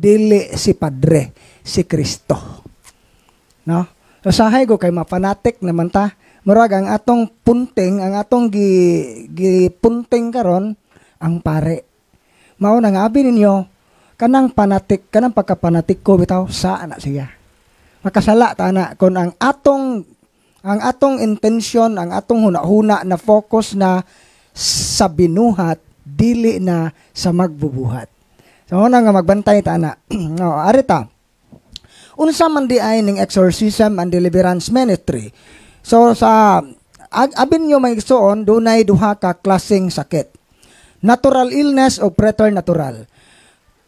dili si Padre, si Kristo. No? So sahay ko kay mapanatik naman ta. Murag ang atong punting, ang atong gipunting karon ang pare. Mao na nga abi ninyo kanang panatik, kanang pagkapanatik ko bitaw sa ana siya. Makasala ta na kun ang atong intention, ang atong hunahuna na focus na sa binuhat, dili na sa magbubuhat. So na nga magbantay ta na. No, arita. Unsa man di ay ning exorcism and deliverance ministry. So sa abin nyo may igsoon, dunay duha ka klaseng sakit. Natural illness o preternatural.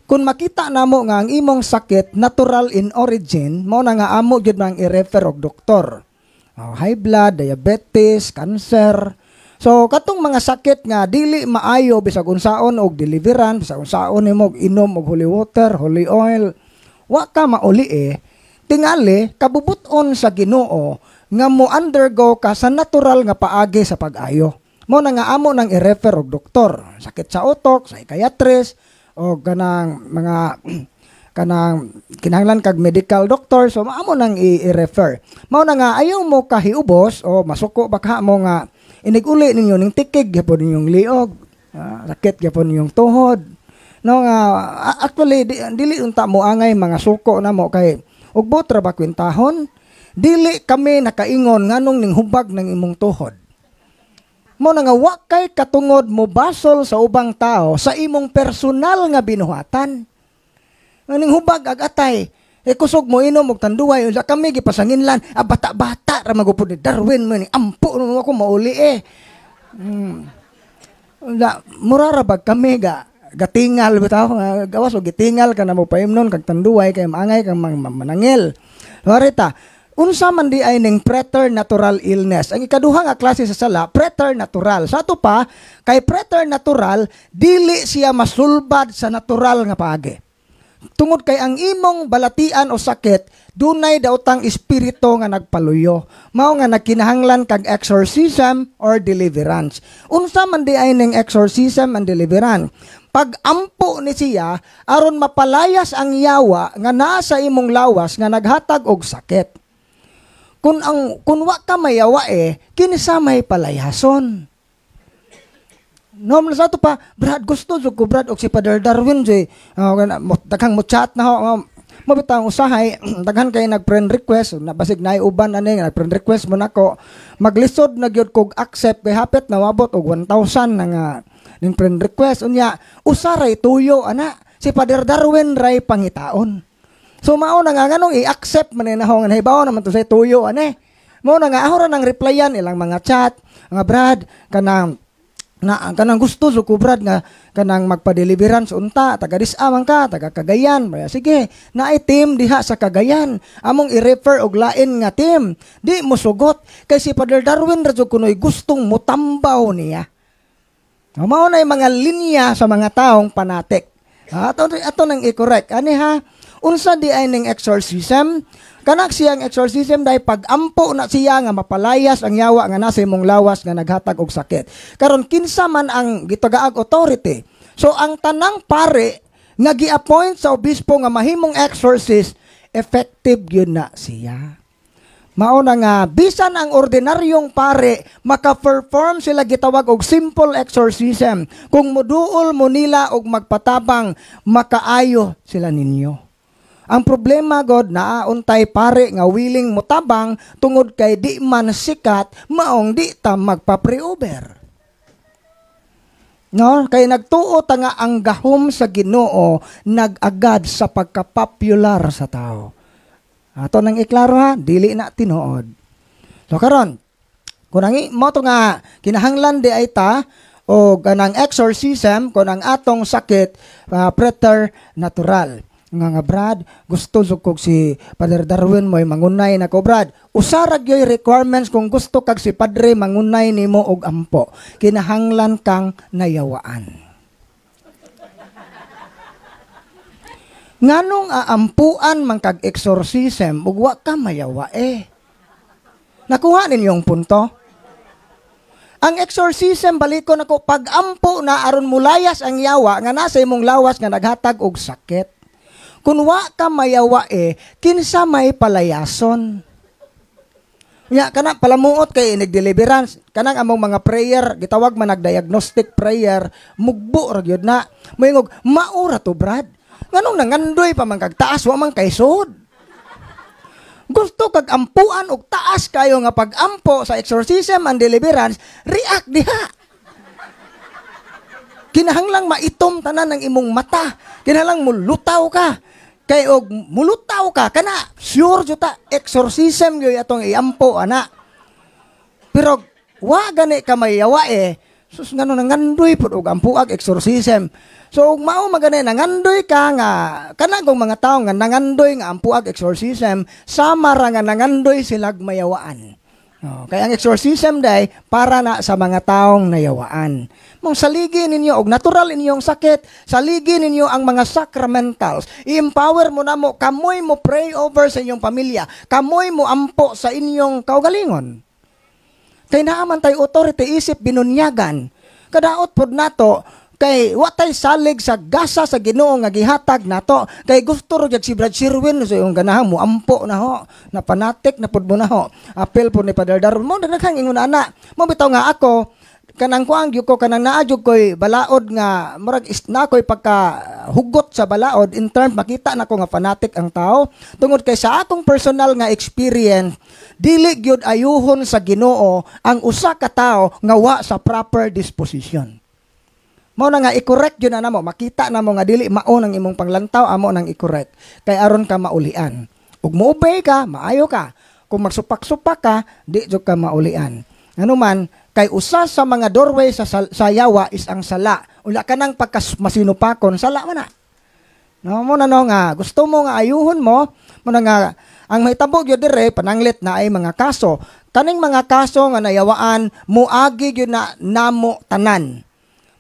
Kung makita namo nga ang imong sakit natural in origin, mao na nga amo gyud nang i-refer og doktor. High blood, diabetes, cancer. So katong mga sakit nga dili maayo bisag unsaon og deliverance, bisag unsaon nimo inom og holy water, holy oil, wa ka mauli tingali kabubuton sa Ginoo nga mo undergo ka sa natural nga paagi sa pag-ayo. Mo na nga amo nang i-refer og doktor. Sakit sa utok, psychiatrist, o kanang mga kanang kinahanglan kag medical doctor, so amo nang i-refer. Mao na nga ayaw mo kahiubos o masuko baka mo nga iniguli ninyo ning tikig gyapon ninyong liog, sakit gyapon ninyong tuhod. No nga actually dili unta mo angay mga suko na mo kay ug botra ba kwintahon. Dili kami nakaingon nganong ning hubag ng imong tuhod. Mo na nga wa kay katungod mo basol sa ubang tao sa imong personal nga binuhatan. Ning hubag agatay, kusog mo inom og tanduay usa kami gipasanginlan, bata-bata ra magupod ni Darwin mo ni ampo mo ako mauli mura ra bag kami gatingal bitaw gawas og gitingal kana mo paimnon kag tanduay kay maangay kang manangil. Harita unsa man di ay ning preternatural illness. Ang ikaduha nga klase sa sala, preternatural. Sa ato pa, kay preternatural, dili siya masulbad sa natural nga paagi. Tungod kay ang imong balatian o sakit, dunay daotang espiritu nga nagpaluyo. Mao nga nagkinahanglan kag exorcism or deliverance. Unsa man di ay ning exorcism and deliverance? Pag-ampo ni siya, aron mapalayas ang yawa nga naa sa imong lawas nga naghatag og sakit. Kung wa ka mayawa kinsa may palayason. No, sa to pa, Brad, gusto ko Brad og si Father Darwin daghang mo chat na ho, mabitang usahay, daghan kay nag-friend request, nabasig na uban ani nag-friend request mo nako. Maglisod na gyud kog accept kay hapit nawabot og 1,000 nga ning friend request unya usaray tuyo ana si Father Darwin ray pangitaon. So mao na nga nganong i-accept man na ho nga hibaw naman to sa tuyo ane. Mao na nga ahora nang replyan ilang mga chat nga Brad kanang gusto so ko Brad nga kanang magpa-deliverance unta taga Disamang ka taga Cagayan. Sige na team diha sa Cagayan among i-refer og lain nga team di mo sugot kay si Father Darwin radyo kunoy gustong mutambaw niya. Mao na mga linya sa mga taong panatik. Ato nang i-correct ani ha. Unsa di ay ning exorcism? Kanak siyang exorcism dahil pag-ampo na siya nga mapalayas ang yawa nga nasa imong lawas nga naghatag og sakit. Karon kinsa man ang gitagaag authority. So ang tanang pare nga gi-appoint sa obispo nga mahimong exorcist, effective yun na siya. Mao na nga bisan ang ordinaryong pare maka-perform sila gitawag og simple exorcism. Kung moduol mo nila og magpatabang makaayo sila ninyo. Ang problema God naauntay pare nga willing motabang tungod kay di man sikat maong di ta magpa-pre-over. No, kay nagtuo ta nga ang gahom sa Ginoo nag-agad sa pagka-popular sa tao. Ato nang iklaro ha, dili na tinuod. So karon, kung mo to nga kinahanglan di ay ta o ganang exorcism kung ang atong sakit preternatural. Nga Brad, gusto kog si Father Darwin mo'y mangunay na ko Brad. Usarag yo'y requirements kung gusto kag si Padre mangunay nimo og ampo. Kinahanglan kang nayawaan. Nganong aampuan man kag exorcism ug wa ka mayawa Nakuha ninyong punto? Ang exorcism balikon ako pag-ampo na aron mulayas ang yawa nga nasa imong lawas nga naghatag og sakit. Kung wa ka mayawa kinsa may palayason. Nya kana palamuot kay nagdeliverance kanang among mga prayer gitawag man nagdiagnostic prayer mugbo ra gyud na moingog maura to brad nganong nangandoy pa man kag taas wa man kay sud gusto kag ampuan og taas kayo nga pag-ampo sa exorcism and deliverance react diha kinahanglang maitom tanan ng imong mata kinahanglang mulutaw ka kay og mulutaw ka kana sure jud ta exorcism yoy atong iampo ana pero wa gani ka mayawa sus ngano nangandoy pud og ampuag exorcism so mao magani nangandoy ka nga kana gong mga tawo nga nangandoy nga ampuag exorcism sama ra nga nangandoy silag mayawaan. Kaya ang exorcism day para na sa mga taong nayawaan. Mong saligi ninyo og natural inyong sakit, saligi ninyo ang mga sacramentals. I-empower mo na mo, kamoy mo pray over sa inyong pamilya, kamoy mo ampo sa inyong kaugalingon. Kay naaman tayo authority isip binunyagan. Kadaot pod nato kay watay salig sa gasa sa Ginoo nga gihatag nato kay gusto ro jag si Brad Sherwin so yung ganahan mo ampo na ho na fanatic na pud mo na ho apel po ni Padre Daron mo daghang ingon ana mo bitaw nga ako kanang kuang gyud ko kanang naadjog koy balaod nga murag na koy pagka hugot sa balaod in terms makita na ko nga fanatic ang tao tungod kay sa akong personal nga experience dili gyud ayuhon sa Ginoo ang usa ka tawo nga wa sa proper disposition. Mao na nga i-correct yun na mo, makita na mo nga dili mao nang imong panglantaw amo nang i-correct. Kay aron ka maulian. Ug mo-obey ka, maayo ka. Kung magsupak-supak ka, di jud ka maulian. Ano man, kay usa sa mga doorway sa yawa is ang sala. Ula ka nang pagkasinupakon, sala man na. No, mo na no nga, gusto mo nga ayuhon mo na nga, ang mahitabo gyud dire pananglit na ay mga kaso. Kaning mga kaso nga nayawaan, muagi gyud na namo tanan.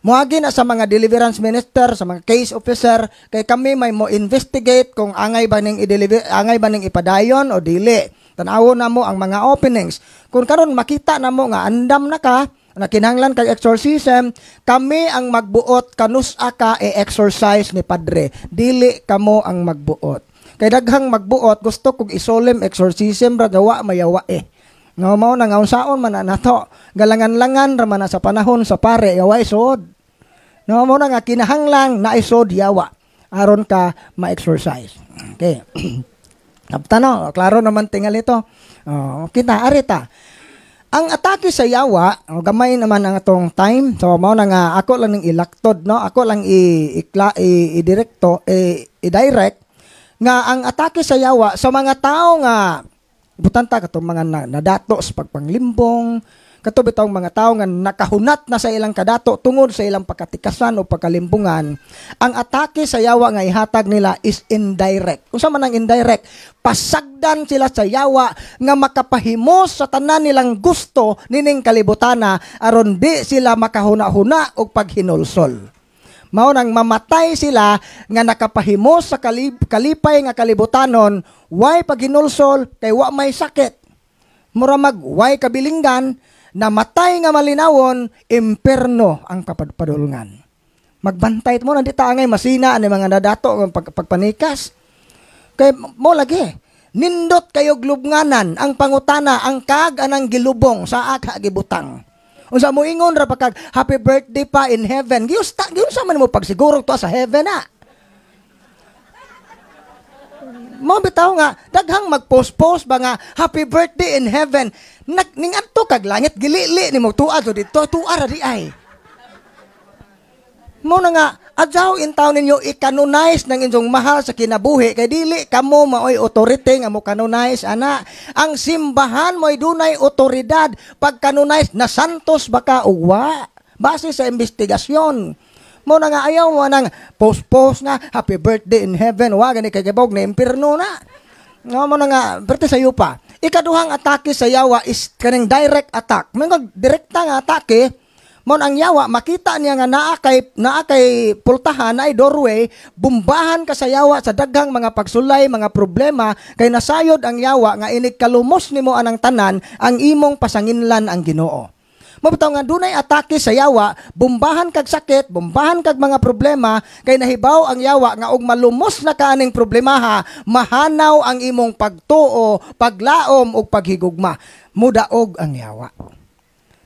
Muagi na sa mga deliverance minister, sa mga case officer, kay kami may mo investigate kung angay ba ning angay ba ning ipadayon o dili. Tanawo na mo ang mga openings. Kung karon makita na mo nga andam na ka, na kinahanglan kay exorcism, kami ang magbuot kanus-a ka e-exorcise ni Padre. Dili kamo ang magbuot. Kay daghang magbuot gusto kog isolemn exorcism ra gawa mayawa No mao na nga unsaon man nato galangan-langan ra man sa panahon sa pare yawa isod. No mao na nga kinahanglang na isod yawa aron ka ma-exercise. Okay. Naptano, klaro naman tingal ito. Kita arita. Ang atake sa yawa, gamay naman ang atong time. So mao na nga ako lang ning ilaktod no, ako lang i-direct nga ang atake sa yawa sa mga tao nga butanta katong mga nadato sa pagpanglimbong, kato bitong mga tao nga nakahunat na sa ilang kadato tungod sa ilang pagkatikasan o pagkalimbungan. Ang atake sa yawa nga ihatag nila is indirect. Kung sa man ang indirect, pasagdan sila sa yawa nga makapahimo sa tanan nilang gusto nining kalibutana aron di sila makahuna-huna og paghinulsol. Mao nang mamatay sila nga nakapahimo sa kalipay nga kalibutanon, way paghinulsol kay wa may sakit. Mura way kabilinggan, namatay nga malinawon, imperno ang kapadulungan. Magbantay mo na di taangay masina ani mga nadato ng pagpanikas. Kay mo lagi, nindot kayo glubnganan ang pangutana ang kag anang gilubong sa aka gibutang. Unsa mo ingon ra pagkag happy birthday pa in heaven. Giusta man mo pagsiguro to sa heaven na. Mo bitaw nga daghang magpost-post ba nga happy birthday in heaven. Ningadto kag langit gilili nimo tuad dito tuara di ay. Mo na nga adyaw in taon ninyo i-canonize ng inyong mahal sa kinabuhi kay dili kamo maoy authority nga mo canonize ana. Ang simbahan mo'y dunay otoridad pag canonize na santos baka uwa base sa investigasyon. Mo na nga ayaw mo nang post nga happy birthday in heaven wa gani kay gibog na impierno na. Mo na nga birthday sa yupa. Ikaduhang atake sa yawa is kaning direct attack. Mga direkta nga atake. Mon ang yawa makita niya nga naakay pultahan ay doorway, bumbahan ka sa yawa sa daghang mga pagsulay, mga problema kay nasayod ang yawa nga inig kalumos nimo anang tanan ang imong pasanginlan ang Ginoo. Mabitaw nga dunay atake sa yawa, bombahan kag sakit, bombahan kag mga problema, kay nahibaw ang yawa nga og malumos na kaaning problemaha, mahanaw ang imong pagtuo, paglaom ug paghigugma. Mudaog ang yawa.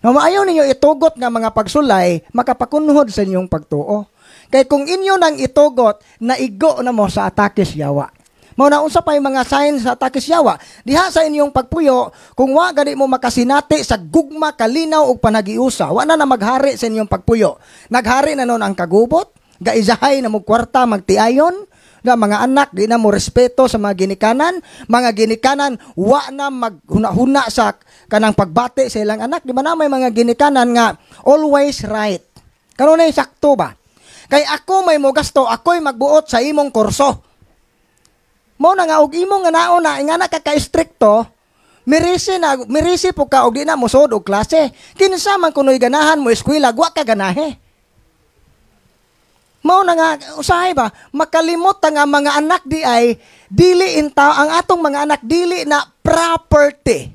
No, maayaw ninyo itugot nga mga pagsulay, makapakunhod sa inyong pagtuo. Kay kung inyo nang itugot, naigo na mo sa atake sa yawa. Mao na unsa pa yung mga signs sa atake sa yawa. Diha sa inyong pagpuyo, kung wa gani mo makasinati sa gugma, kalinaw ug panagiusa, wa na maghari sa inyong pagpuyo. Naghari na nun ang kagubot, gaizahay na mo kwarta magtiayon, na mga anak di na mo respeto sa mga ginikanan, wa na maghuna-huna sa kanang pagbati sa ilang anak. Di ba na may mga ginikanan nga always right. Kanunay sakto ba? Kay ako may mo gasto, ako'y magbuot sa imong kurso. Mo na nga og imong nga nauna nga nakaka-stricto, mirisi po ka og di na mo sud og klase. Kinsa man kunoy ganahan mo eskwela, wa ka ganahe. Mao na nga usahay ba makalimot nga mga anak di ay dili inta ang atong mga anak dili na property.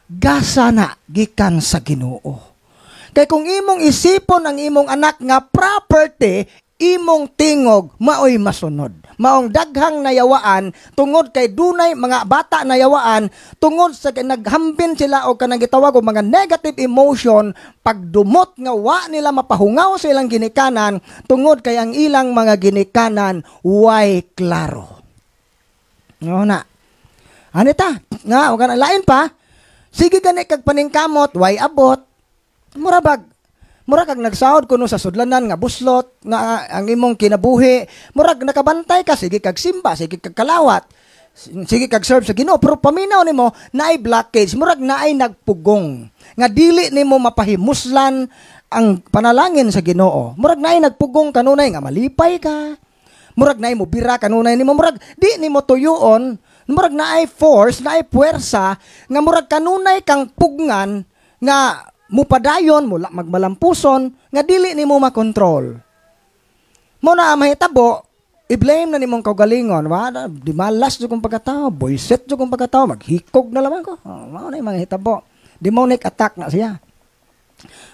Gasa na gikan sa Ginoo. Kay kung imong isipon ang imong anak nga property, imong tingog maoy masunod. Maong daghang nayawaan tungod kay dunay mga bata nayawaan tungod sa naghambin sila o kanang gitawag og mga negative emotion pagdumot nga wa nila mapahungaw sa ilang ginikanan tungod kay ang ilang mga ginikanan way klaro. No na. Anita, nga o kanang lain pa, sige gani kag paningkamot way abot. Mura kag nagsahod kuno sa sudlanan nga buslot nga ang imong kinabuhi, murag nakabantay ka sige kag simba, sige kag kalawat, sige kag serve sa Ginoo, pero paminaw nimo naay blockage, murag naay nagpugong nga dili nimo mapahimuslan ang panalangin sa Ginoo. Murag naay nagpugong kanunay nga malipay ka. Murag naay mo bira kanunay nimo, murag di nimo tuyoon, murag naay force, naay puwersa nga murag kanunay kang pugngan nga mupadayon, mula magmalampuson, nga dili nimo makontrol. Mo na mahitabo, i-blame na nimong kaugalingon. Di malas jo kong pagkatao, boyset jo kong pagkatao, maghikog na lamang ko. Mao na yung mga hitabo. Demonic attack na siya.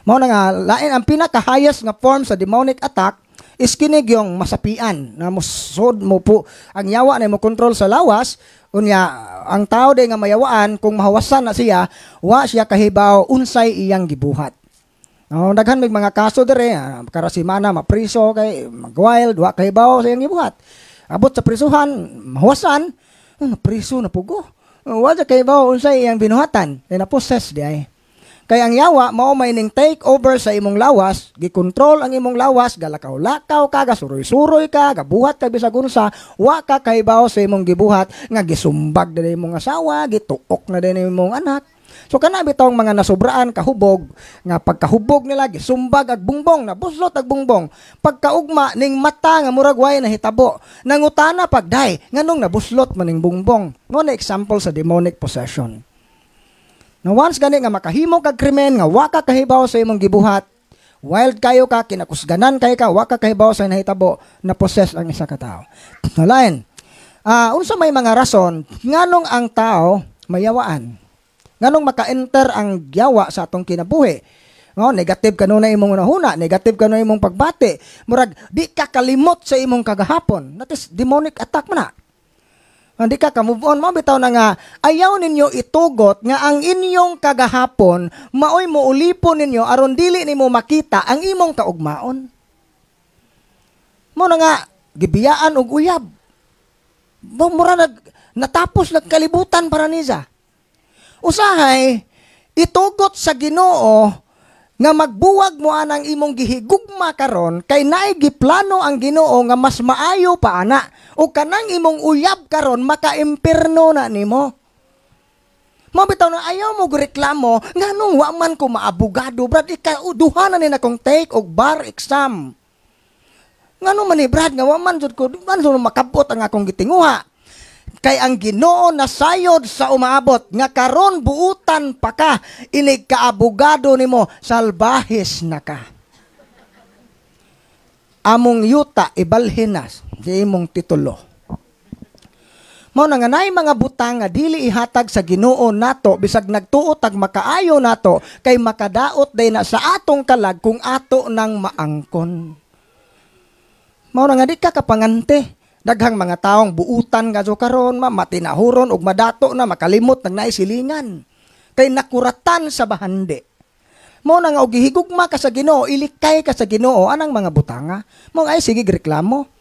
Mao na nga, lain ang pinaka-highest nga form sa demonic attack is kinig yung masapian na musod mo po ang yawa na mo control sa lawas. Unya, ang tao day nga mayawaan, kung mahawasan na siya, wa siya kahibaw, unsay iyang gibuhat. Daghan may mga kaso dire, karasimana, mapriso, kay mag-wild, wa kahibaw sa iyang gibuhat. Abot sa prisuhan, mahawasan, napriso na pugo. Wa siya kahibaw, unsay iyang binuhatan, kay na-possess di ay. Kaya ang yawa, mao may ning take over sa imong lawas, gikontrol ang imong lawas, galakaw-lakaw ka, gasuroy-suroy ka, gabuhat ka bisag unsa, wa ka kahibaw sa imong gibuhat, nga gisumbag na imong asawa, gituok na din imong anak. So kana bitong mga nasubraan kahubog, nga pagkahubog nila gisumbag ag bungbong, nabuslot ag bungbong. Pagkaugma ning mata nga murag way nahitabo, nangutana pagday, nganong nabuslot man ning bungbong. Mo na example sa demonic possession. Na once gani nga makahimo kag krimen nga wa ka kahibaw sa imong gibuhat, wild kayo ka, kinakusganan kayo ka, wa ka kahibaw sa nahitabo, na possess ang isa ka tao. Nalain, unsa may mga rason nganong ang tao mayawaan? Nganong maka-enter ang yawa sa atong kinabuhi? Negative kanunay imong nahuna, negative kanunay imong pagbati, murag di ka kalimot sa imong kagahapon. That is demonic attack man na. Hindi ka move on, mabitaw na nga, ayaw ninyo itugot nga ang inyong kagahapon, maoy mo ulipon ninyo, aron dili nimo makita ang imong kaugmaon. Mo na nga, gibiyaan og uyab. Mura natapos nagkalibutan para niya. Usahay, itugot sa Ginoo, nga magbuwag mo anang imong gihigugma karon kay naay giplano ang Ginoo nga mas maayo pa ana o kanang imong uyab karon maka-impierno na nimo. Mabitaw na ayaw mo reklamo nganong wa man ko maabogado brad ikaw duhanan ni akong take og bar exam. Ngano man ni brad nga wa man jud ko man makabot ang akong gitinguha. Kay ang Ginoo nasayod sa umaabot nga karon buutan pa ka inig kaabogado nimo salbahis na ka. Among yuta ibalhin na sa imong titulo. Mao na nga nay mga butang nga dili ihatag sa Ginoo nato bisag nagtuo tag makaayo nato kay makadaot day na sa atong kalag kung ato nang maangkon. Mao na nga di ka kapangante. Daghang mga taong buutan nga so karon matinahuron ug madato na makalimot nang naisilingan. Kay nakuratan sa bahandi. Mao na nga og gihigugma ka sa Ginoo, ilikay ka sa Ginoo anang mga butanga. Mao ay sige reklamo.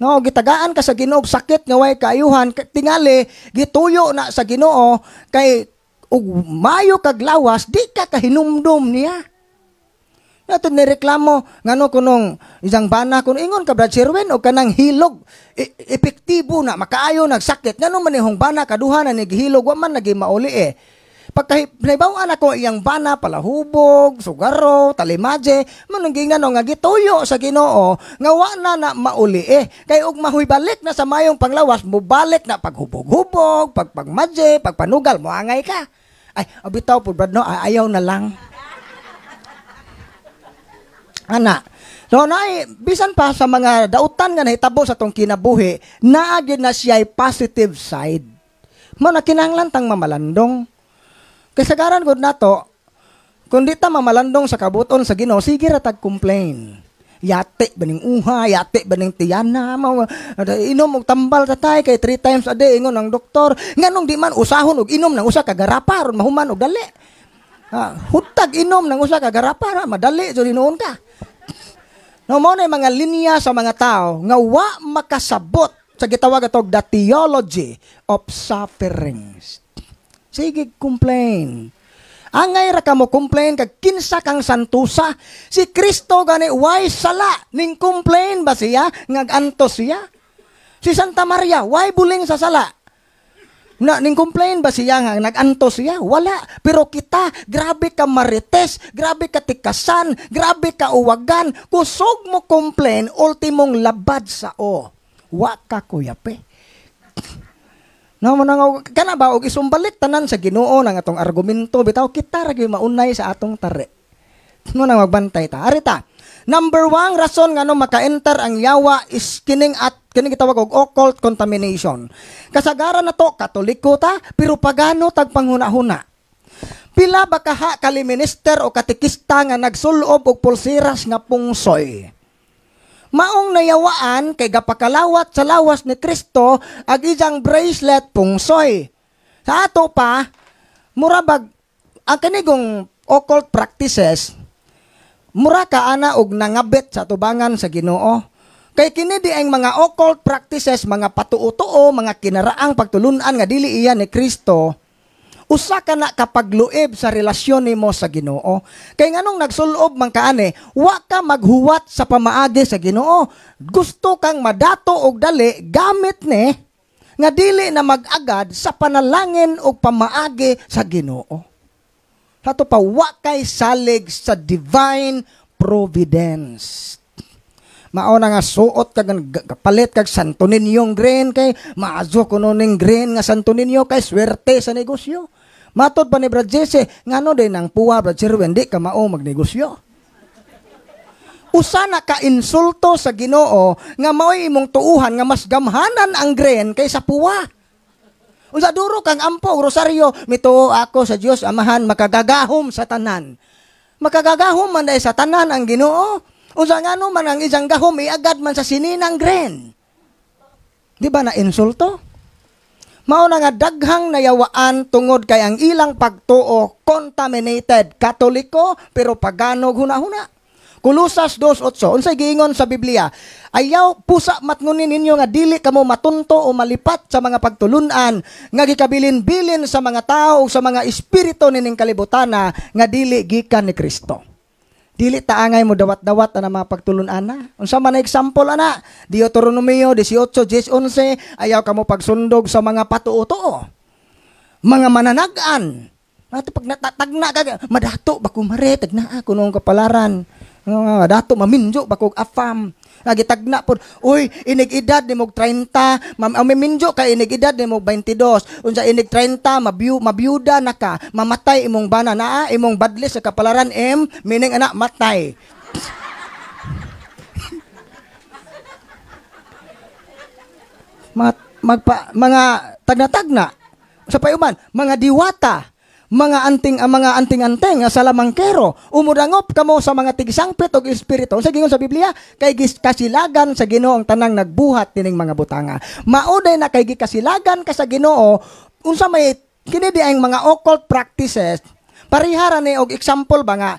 No, gitagaan ka sa Ginoo sakit nga way kaayuhan tingali gituyo na sa Ginoo kay ug mayo kag lawas di ka kahinumdom niya. Nato ni reklamo ngano kunong isang bana kun ingon ka Brad Sherwin o kanang hilog epektibo na makaayo nagsakit ngano man ihong bana kaduha na ni gihilog wa man nagi mauli pagkahibaw-an ako iyang bana palahubog, sugaro, talimaje, manunggingano nga gituyo sa Ginoo nga wa na mauli kay ug mahubalik na sa mayong panglawas mubalik na paghubog-hubog, pagpagmaje, pagpanugal mo angay ka. Ay, abitaw po brad no, ayaw na lang. Ana. So bisan pa sa mga dautan nga nahitabo sa tong kinabuhi, naa gyud na siya positive side. Mo na kinahanglan tang mamalandong. Kasagaran gud nato, kung di ta mamalandong sa kabuton sa Ginoo, sige ra tag complain. Yate baning uha, yate baning tiyana, inom og tambal tatay kay 3 times a day ingon ang doktor. Nganong di man usahon og inom nang usa ka garapa aron mahuman og dali. Hutag inom nang usa ka garapa madali jud hinuon ka. No mo na mga linya sa mga tao nga wa makasabot sa gitawag atog the theology of sufferings. Sige, complain. Angay ra ka mo complain kag kinsa kang santusa. Si Kristo gani why sala ning complain ba siya ngagantos siya? Si Santa Maria why buling sa sala? Na ning complain ba siya nga nagantos siya? Wala. Pero kita grabe ka marites, grabe ka tikasan, grabe ka uwagan. Kusog mo complain ultimong labad sa wa ka kuyape. No mo nang kana ba og isumbalik tanan sa Ginoo nang atong argumento bitaw kita ra gyud maunay sa atong tare. Mo nang magbantay ta. Arita. Number 1 rason ngano maka-enter ang yawa is kining gitawag og occult contamination. Kasagaran nato Katoliko ta pero pagano tag panghuna-huna. Pila ba kaha kali minister o katikista nga nagsulob og pulseras nga pungsoy. Maong nayawaan kay gapakalawat sa lawas ni Kristo ag ijang bracelet pungsoy. Sa ato pa, murabag ang kanigong occult practices, mura ka ana og nangabit sa tubangan sa Ginoo. Kay kini di ang mga occult practices, mga patuo-tuo, mga kinaraang pagtulunan nga dili iya ni Kristo. Usa ka na kapagluib sa relasyon nimo sa Ginoo. Kay nganong nagsulob man kaani, wa ka maghuwat sa pamaagi sa Ginoo. Gusto kang madato og dali gamit ni nga dili na mag-agad sa panalangin og pamaagi sa Ginoo. Sato pa wa kay salig sa divine providence. Mao na nga suot kag palit kag Santo Ninyong green kay maazo kuno ning green nga Santo Ninyo kay swerte sa negosyo. Matod pa ni Brad Jesse, ngano din ang puwa Brad Sherwin, di ka mao magnegosyo. Usa na ka insulto sa Ginoo nga mao'y imong tuuhan nga mas gamhanan ang green kaysa puwa. Usa duro kang ampo rosaryo, mituo ako sa Dios Amahan makagagahom sa tanan. Makagagahom man dai sa tanan ang Ginoo. Usa ngano man ang isang gahom iagad man sa sininang green. Di ba na insulto? Mao na nga daghang nayawaan tungod kay ang ilang pagtuo contaminated. Katoliko pero pagano huna-huna. Kolosas 2:8 unsay giingon sa Biblia? Ayaw pusa matngunin ninyo nga dili kamo matunto o malipat sa mga pagtulunan nga gikabilin-bilin sa mga tao o sa mga espiritu nining kalibutana nga dili gikan ni Kristo. Dili ta angay mo dawat-dawat na mga pagtulunan na. Unsa man na example ana? Deuteronomio 18:10-11 ayaw kamo pagsundog sa mga patuo-tuo. Mga mananagan. Ato pag natatagna ka madato bako mare tagna kuno kapalaran. Dato maminjo bako afam. Nagitagna pod, uy, inig edad ni mog 30, maminjo ka inig edad ni mog 22. Unsa inig 30, mabiyuda na ka, mamatay imong bana na, imong badlis sa kapalaran meaning anak matay. mga tagna-tagna sa payuman, mga diwata, mga anting-anting sa lamangkero, umudangop kamo sa mga tigisangpit og espiritu. Sa gingon sa Biblia, kay kasilagan sa Ginoo ang tanang nagbuhat dining mga butanga. Mauday na kay gikasilagan ka sa Ginoo, unsa may kini di ang mga occult practices, parihara ni og example ba nga,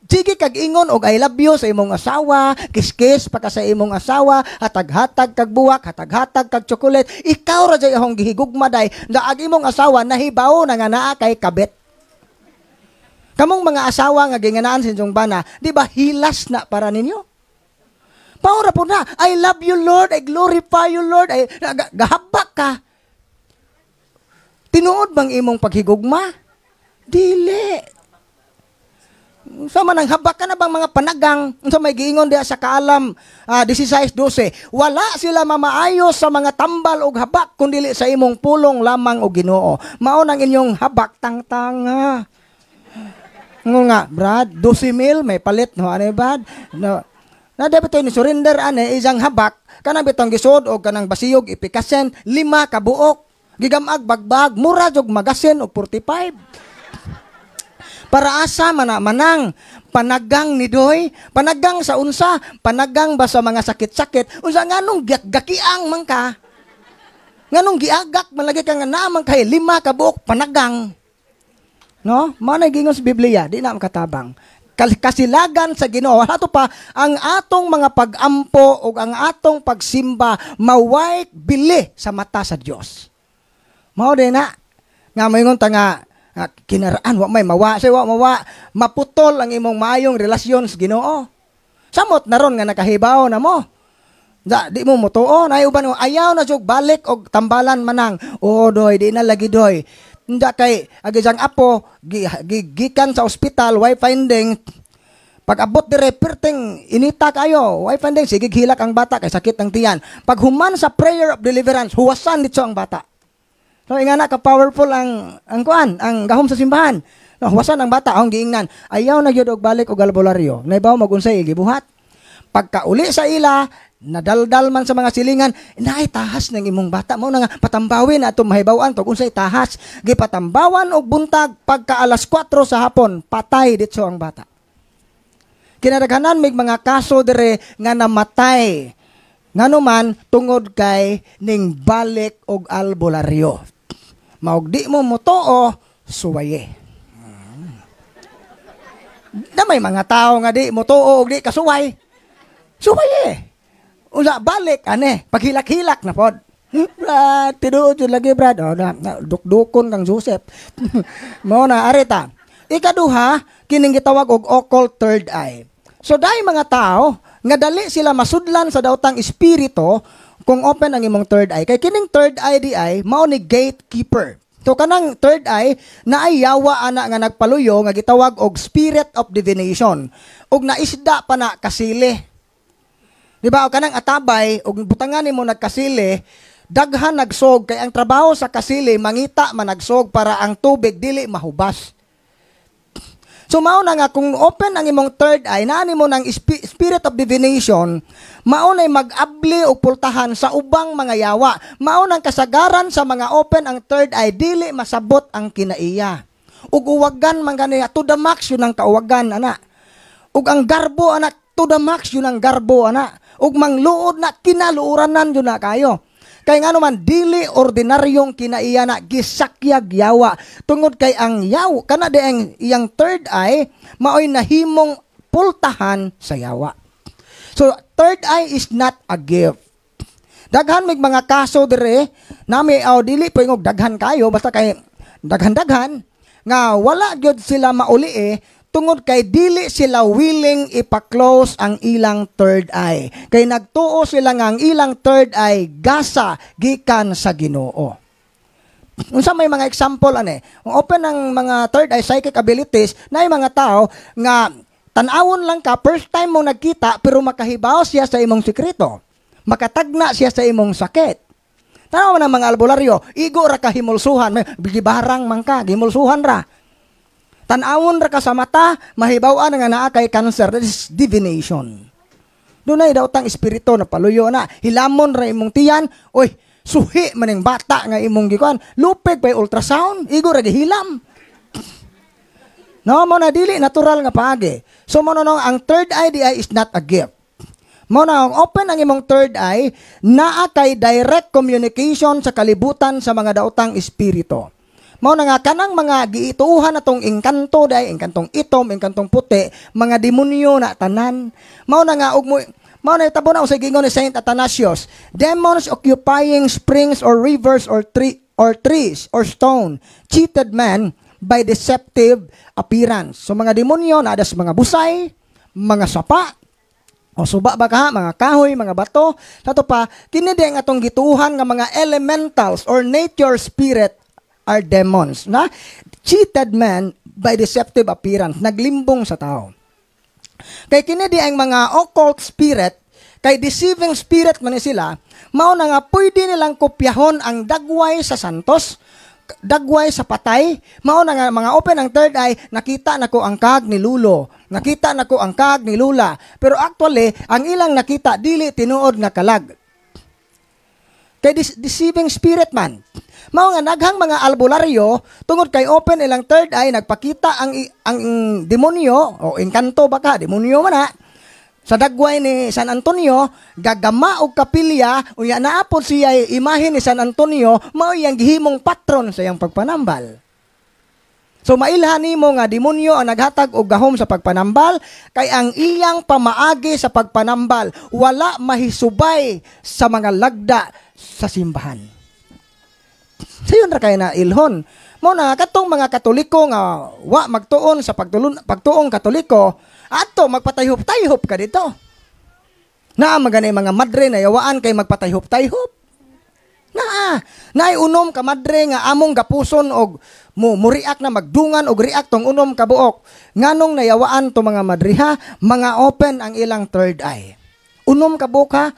sige kag ingon og I love you sa imong asawa, kiskis pa ka sa imong asawa, hatag-hatag kag buwak, hatag-hatag kag chocolate, ikaw ra jay ahong gihigugma day, na ag imong asawa nahibaw na nga naa kay kabet. Kamong mga asawa nga ginganaan sa inyong bana, di ba hilas na para ninyo? Paura po na, I love you Lord, I glorify you Lord, gahabak ka. Tinuod bang imong paghigugma? Dili. Sama nang habak ka na bang mga panagang, sa may giingon diya sa Kaalam 16:12, wala sila mamaayos sa mga tambal og habak, kundi sa imong pulong lamang og Ginoo. Mao nang inyong habak tangtanga. Nga, Brad, 12,000 may palit, no? Ano Brad? No. Na dapat ni surrender ane isang habak, kanang bitong gisod o kanang basiyog ipikasen, 5 ka buok. Gigamag bagbag, mura jog magasin og 45. Para asa manang panagang ni Doy, panagang sa unsa, panagang ba sa mga sakit-sakit, unsa nganong gakiang man ka? Nganong giagak man lagi ka nga naman kay 5 ka buok panagang. No? Manay gingon sa Biblia, di na makatabang. Kasilagan sa Ginoo. Ato pa, ang atong mga pag-ampo o ang atong pagsimba, maway bili sa mata sa Dios. Mao din na, nga mayingon ta nga, kinaraan, wa may mawa, say wa mawa, maputol ang imong maayong relasyon sa Ginoo. Samot na ron nga nakahibaw na mo. Di mo mutuo, na uban ayaw na jug balik og tambalan manang. O doy, di na lagi doy. Nda kay agisang apo gikan sa ospital way finding pag abot dire perting inita kayo way finding sige hilak ang bata kay sakit ang tiyan. Pag human sa prayer of deliverance huwasan dito ang bata. So ingana ka powerful ang kuan ang gahom sa simbahan. No, huwasan ang bata ang giingnan. Ayaw na gyud og balik og albularyo. Naibaw magunsay gibuhat. Pagka uli sa ila nadaldal man sa mga silingan, naay tahas ng imong bata mo na nga patambawin ato mahibawan to unsay tahas, gipatambawan og buntag pagka alas 4 sa hapon patay ditso ang bata. Kinadaghanan mig mga kaso dire nga namatay nganuman tungod kay ning balik og albularyo. Maog di mo mutuo suwaye. Na may mga tao nga di mutuo og di kasuway. Suwaye. Usa balik ane paghilak-hilak na pod. Brad, tinuod jud lagi Brad. Oh, dukdukon kang Joseph. Mao na arita. Ikaduha, kining gitawag og occult third eye. So dai mga tao nga dali sila masudlan sa daotang espiritu kung open ang imong third eye. Kay kining third eye di ay mao ni gatekeeper. So kanang third eye na ay yawa ana nga nagpaluyo nga gitawag og spirit of divination. Og naisda pa na kasili. Di ba, o kanang atabay, o butangan mo nagkasili, daghan nagsog, kay ang trabaho sa kasili, mangita man nagsog para ang tubig dili mahubas. So, mao na nga, kung open ang imong third eye, naani mo ng spirit of divination, mao na'y mag-abli o pultahan sa ubang mga yawa. Mao nang kasagaran sa mga open ang third eye, dili masabot ang kinaiya. Ug uwagan man ganiya, to the max yun ang kauwagan, ana. Ug ang garbo, ana, to the max yun ang garbo, ana. Ug mangluod na kinaluuranan yun na kayo. Kay nga naman dili ordinaryong kinaiya na gisakyag yawa. Tungod kay ang yaw, kana de ang iyang third eye, maoy nahimong pultahan sa yawa. So, third eye is not a gift. Daghan mig mga kaso dire, nami dili po yung daghan kayo, basta kay daghan-daghan, nga wala gyud sila mauli tungod kay dili sila willing ipa-close ang ilang third eye. Kay nagtuo sila nga ang ilang third eye gasa gikan sa Ginoo. Unsa may mga example open ang mga third eye psychic abilities na mga tao nga tan-awon lang ka first time mo nagkita pero makahibaw siya sa imong sekreto. Makatagna siya sa imong sakit. Tanaw man ang mga albularyo, igo ra ka himulsuhan, may bigibarang man ka, himulsuhan ra. Tanawon ra ka sa mata, mahibaw-an nga naa kay cancer. That is divination. Dunay daw tang espiritu na paluyo na. Hilamon ra imong tiyan, oy, Suhi maning bata nga imong gikuan, lupig by ultrasound, igo ra gihilam. No, mo na dili natural nga paagi. So mo no, ang third eye di ay is not a gift. Mo na ang open ang imong third eye, naa kay direct communication sa kalibutan sa mga daotang espiritu. Mao na nga kanang mga giituuhan atong engkanto day, engkantong itom, engkantong puti, mga demonyo na tanan. Mao na nga mao na itabo na sa gingon ni Saint Athanasius, demons occupying springs or rivers or trees or stone cheated man by deceptive appearance. So mga demonyo na ada sa mga busay, mga sapa, o suba ba ka, mga kahoy, mga bato. Sato pa, kini di ang atong gituuhan nga mga elementals or nature spirit are demons, na cheated man by deceptive appearance, naglimbong sa tao. Kay kini di ang mga occult spirit, kay deceiving spirit man sila, mao na nga pwede nilang kopyahon ang dagway sa santos, dagway sa patay. Mao na nga mga open ang third eye, nakita nako ang kag ni lulo, nakita nako ang kag ni lula, pero actually ang ilang nakita dili tinuod nga kalag. Kay deceiving spirit man. Mao nga naghang mga albularyo tungod kay open ilang third eye, nagpakita ang demonyo o engkanto baka demonyo man na sa dagway ni San Antonio, gagama og kapilya unya naapod siya imahe ni San Antonio, mao iyang gihimong patron sa iyang pagpanambal. So mailhan nimo nga demonyo ang naghatag og gahom sa pagpanambal, kay ang iyang pamaagi sa pagpanambal wala mahisubay sa mga lagda sa simbahan. Sayon ra kay na ilhon. Mo na katong mga Katoliko nga wa magtuon sa pagtuong Katoliko, ato magpatayhop-tayhop ka dito. Na maganay mga madre na yawaan kay magpatayhop-tayhop. Naay unom ka madre nga among gapuson og muriak na magdungan og riak tong unom ka buok. Nganong nayawaan to mga madriha, mga open ang ilang third eye. Unom ka buok ha.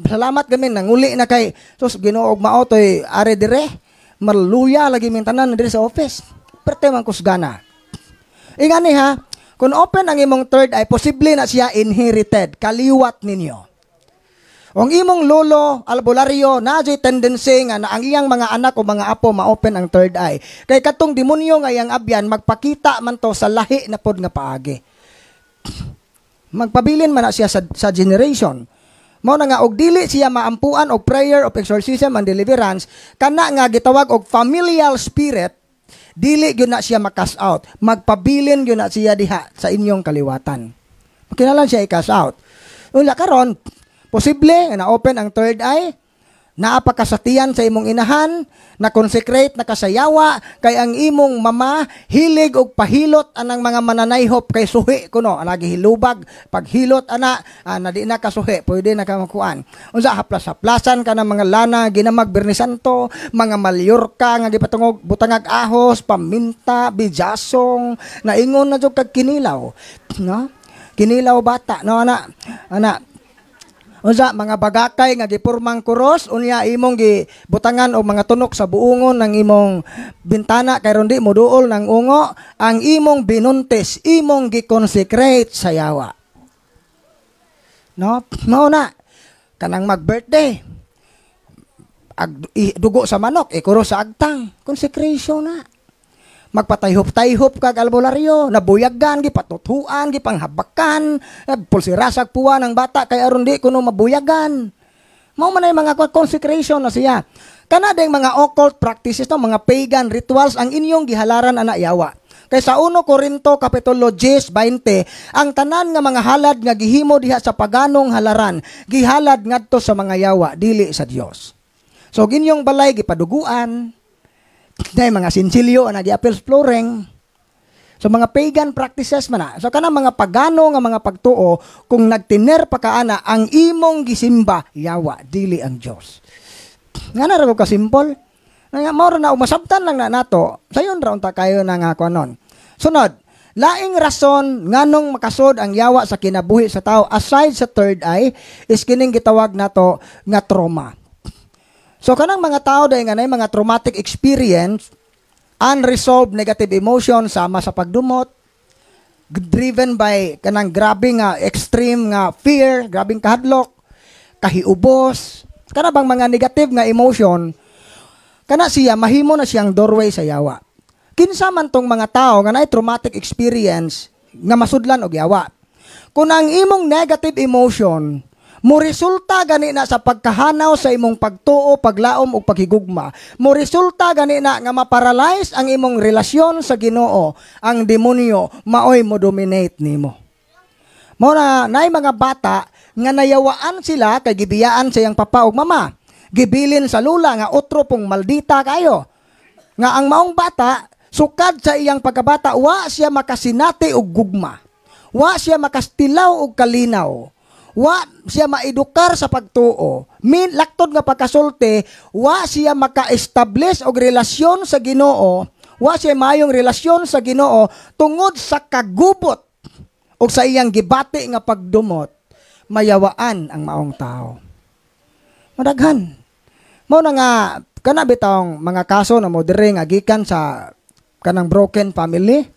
Salamat kami nanguli na kay sus Ginoo og mao toy are dire. Maluya lagi mintanan na dire sa office. Perte man kusgana. Ingani ha, kung open ang imong third eye, posible na siya inherited, kaliwat ninyo. Ang imong lolo, albularyo, nadyo'y tendency nga na ang iyang mga anak o mga apo ma-open ang third eye. Kay katong demonyo nga iyang abyan, magpakita man to sa lahi na pod nga paagi. Magpabilin man na siya sa generation. Mao na nga og dili siya maampuan og prayer of exorcism and deliverance, kana nga gitawag og familial spirit, dili gyud na siya makas out. Magpabilin gyud na siya diha sa inyong kaliwatan. Kinalan siya i-cast out. Unya karon, posible na open ang third eye, naapakasatiyan sa imong inahan, na consecrate na kasayawa, kay ang imong mama hilig og pahilot anang mga mananayhop kay suhi kuno, anagi hilubag, paghilot ana, na di na kasuhi, pwede na ka makuan. Unsa haplas-haplasan ka ng mga lana, ginamag Birni Santo, mga malyorka nga gipatungog butangag ahos, paminta, bijasong, naingon na jud kag kinilaw. No? Kinilaw bata, no ana. Unsa mga bagakay nga gipurmang kuros, unya imong gibutangan og mga tunok sa buungon ng imong bintana kay rondi mo duol ng ungo, ang imong binuntis, imong gi-consecrate sa yawa. No? Mao na kanang mag-birthday. Dugo sa manok, ikuro sa agtang, consecration na. Magpatayhop-tayhop kag albularyo, nabuyagan, gipatutuan, gipanghabakan, pulsirasag puwa ng bata, kay aron di kuno mabuyagan. Mao man ay mga consecration na siya. Kana ding mga occult practices, no, mga pagan rituals ang inyong gihalaran ana yawa. Kay sa 1 Corinto kapitulo 10:20, ang tanan nga mga halad nga gihimo diha sa paganong halaran, gihalad ngadto sa mga yawa, dili sa Dios. So ginyong balay gipaduguan, dahil mga sinsilyo na gi-appeals flooring. So mga pagan practices man na. So kanang mga pagano nga mga pagtuo, kung nagtiner pa kaana ang imong gisimba, yawa, dili ang Dios. Nga na ra ko ka-simple. Nga mao na umasabtan lang na nato. Sayon ra unta kayo na nga kuanon. Sunod, laing rason nganong makasod ang yawa sa kinabuhi sa tao aside sa third eye is kining gitawag nato nga trauma. So kanang mga tao dahil nga na mga traumatic experience, unresolved negative emotion sama sa pagdumot, driven by kanang grabe nga extreme nga fear, grabing kahadlok, kahiubos, kana bang mga negative nga emotion, kana siya mahimo na siyang doorway sa yawa. Kinsa man tong mga tao nga naay traumatic experience nga masudlan og yawa. Kung ang imong negative emotion mo resulta gani na sa pagkahanaw sa imong pagtuo, paglaom ug paghigugma, mo resulta gani na nga maparalyze ang imong relasyon sa Ginoo, ang demonyo maoy mo dominate nimo. Mo na naay mga bata nga nayawaan sila kay gibiyaan sa iyang papa ug mama. Gibilin sa lula nga otro pong maldita kayo. Nga ang maong bata sukad sa iyang pagkabata wa siya makasinati og gugma. Wa siya makastilaw og kalinaw. Wa siya maedukar sa pagtuo. Laktod nga pagkasulti, wa siya maka-establish og relasyon sa Ginoo. Wa siya mayong relasyon sa Ginoo tungod sa kagubot o sa iyang gibati nga pagdumot. Mayawaan ang maong tao. Madaghan. Mao na nga kana bitong mga kaso na mo diri nga gikan sa kanang broken family.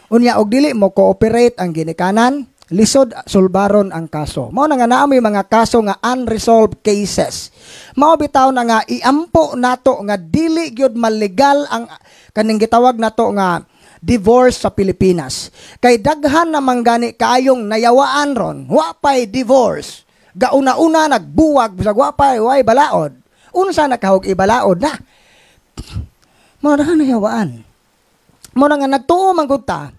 Unya og dili mo cooperate ang ginikanan, lisod sulbaron ang kaso. Mao na nga naa may mga kaso nga unresolved cases. Mao bitaw na nga iampo nato nga dili gyud malegal ang kaning gitawag nato nga divorce sa Pilipinas. Kay daghan na manggani kaayong nayawaan ron, wa pay divorce. Gauna-una nagbuwag bisag wa pay way balaod. Unsa nakahog ibalaod na? Mao na nayawaan. Mao na nga nagtuo man gud ta.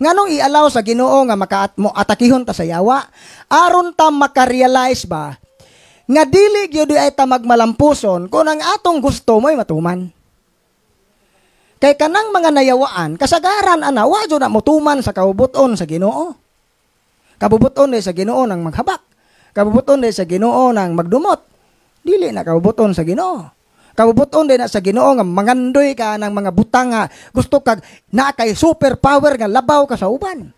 Nganong i-allow sa Ginoo nga mo atakihon ta sa yawa aron ta makarealize ba nga dili gyud ay ta magmalampuson kung ang atong gusto mo'y matuman. Kay kanang mga nayawaan kasagaran ana wa jud na motuman sa kabubuton sa Ginoo. Kabubuton sa Ginoo nang maghabak. Kabubuton sa Ginoo nang magdumot. Dili na kabubuton sa Ginoo. Kabubuton din na sa Ginoo nga mangandoy ka ng mga butang nga gusto kag na kay superpower nga labaw ka sa uban.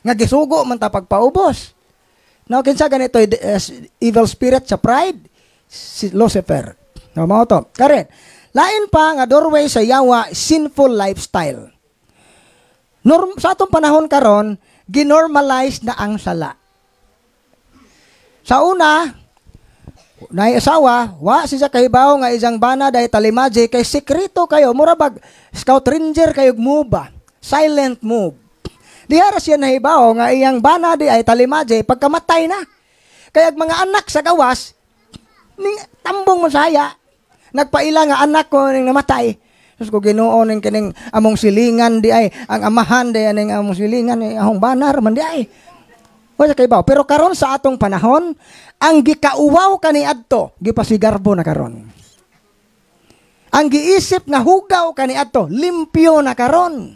Nga gisugo man ta pagpaubos. Now kinsa ganito evil spirit sa pride? Si Lucifer. No, mao to. Karen, lain pa nga doorway sa yawa, sinful lifestyle. Sa atong panahon karon, ginormalize na ang sala. Sa una, naay asawa, wa siya kahibaw nga isang bana dahi talimaji kay sekreto kayo, murabag scout ranger kayo muba, silent move. Dihara siya nahibaw nga iyang bana di ay talimaji pagkamatay na. Kaya mga anak sa gawas, ning tambong mo saya, nagpaila nga anak ko ning namatay. Sus ko Ginoo ning kining among silingan di ay, ang amahan di ning among silingan ni ahong banar man di ay. Wala kay baw. Pero karon sa atong panahon, ang gikauwaw kaniadto, gipasigarbo na karon. Ang giisip nga hugaw kaniadto, limpyo na karon.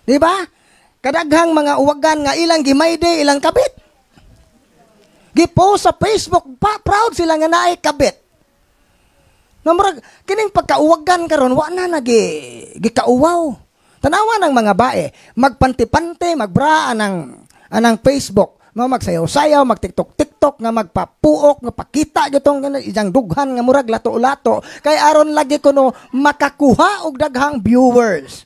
Di ba? Kadaghang mga uwagan nga ilang gimayde, ilang kabit. Gipost sa Facebook, proud sila nga naay kabit. Namurag kining pagkauwagan karon wa na gikauwaw. Tanawa ng mga bae, magpanti-pante, magbraa anang Facebook, magsayaw-sayaw, mag-TikTok nga magpapuok, nga pakita gitong isang dughan nga murag lato-lato kay aron lagi kuno makakuha og daghang viewers.